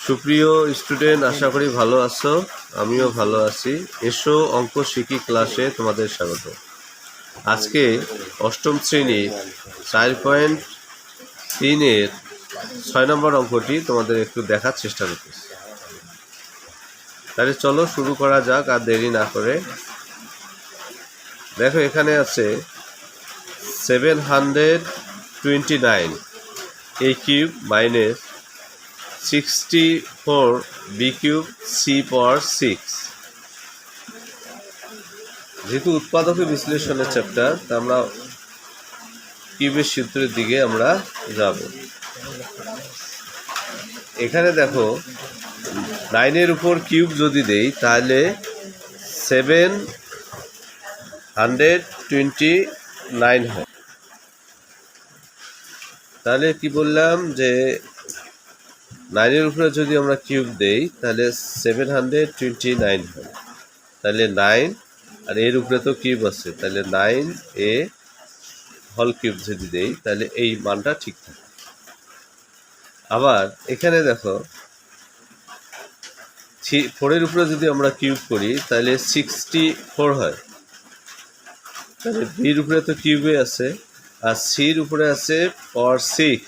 সুপ্রিয় স্টুডেন্ট, আশা করি ভালো আছো। আমিও ভালো আছি। এসো অঙ্ক শিখি ক্লাসে তোমাদের স্বাগত। আজকে অষ্টম শ্রেণীর 4.3-এর 6 নম্বর অঙ্কটি তোমাদের একটু দেখার চেষ্টা করতেছি। তাহলে চলো শুরু করা যাক আর দেরি না করে। দেখো, এখানে আছে 729 a cube minus 64 b cube c পাওয়ার 6। যেহেতু উৎপাদক বিশ্লেষণের চ্যাপ্টার, তা আমরা কিউবের সূত্রের দিকে আমরা যাব। এখানে দেখো 9-এর উপর কিউব যদি দেই তাহলে 729 হয়। তাহলে কি বললাম যে 9-এর উপরে যদি আমরা কিউব দেই তাহলে 729 হয়। তাহলে 9 আর এর উপরে তো কিউব আছে, তাহলে 9a হল কিউব যদি দেই তাহলে এই মানটা ঠিক থাকে। আবার এখানে দেখো 4-এর উপরে যদি আমরা কিউব করি তাহলে 64 হয়। তাহলে বির উপরে তো কিউবে আছে আর সির উপরে আছে পাওয়ার 6।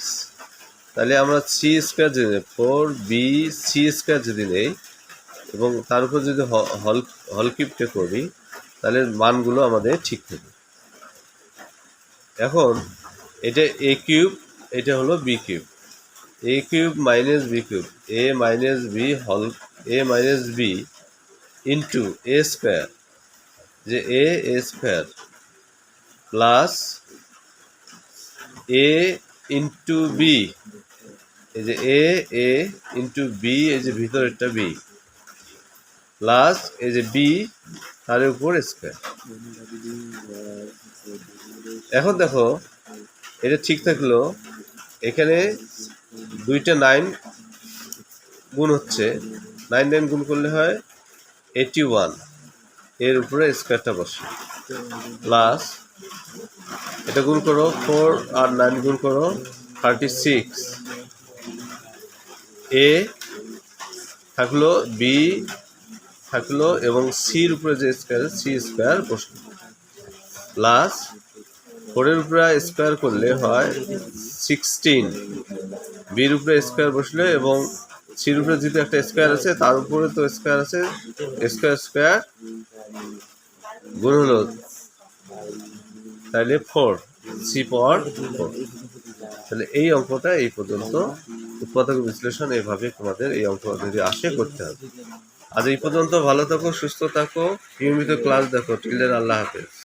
তাহলে আমরা সি স্কোয়ার যদি নেই, 4bc² যদি নেই এবং তার উপর যদি হল কিউবটা করি তাহলে মানগুলো আমাদের ঠিক থাকে। এখন এটা এ কিউব, এটা হলো বি কিউব। এ কিউব মাইনাস বি কিউব, এ মাইনাস বি হল, এ মাইনাস বি ইন্টু এ স্কোয়ার, যে এ স্কোয়ার প্লাস এ ইন্টু বি, এই যে এ ইন্টু বি, এই যে ভিতরেরটা বি, প্লাস এই যে বি তার উপর স্কোয়ার। এখন দেখো এটা ঠিক থাকলো। এখানে দুইটা 9 গুণ হচ্ছে, 9 গুণ করলে হয় 81, এর উপরে স্কোয়ারটা বসে, প্লাস এটা গুণ করো 4 আর 9 গুণ করো 36, এ থাকলো, বি থাকলো এবং সির উপরে যে স্কোয়ার, সি স্কোয়ার বসলো, প্লাস 4-এর উপরে স্কোয়ার করলে হয় 16, বির উপরে স্কোয়ার বসলে এবং সির উপরে যেহেতু একটা স্কোয়ার আছে তার উপরে তো স্কোয়ার আছে, স্কোয়ার গুণ হলো তাহলে 4, সি পাওয়ার 4। তাহলে এই অঙ্কটা এই পর্যন্ত। উৎপাদক বিশ্লেষণ এইভাবে তোমাদের এই অঙ্ক যদি আসে করতে হবে। আজ এই পর্যন্ত। ভালো থাকো, সুস্থ থাকো, নিয়মিত ক্লাস দেখো। টিলের আল্লাহ হাফেজ।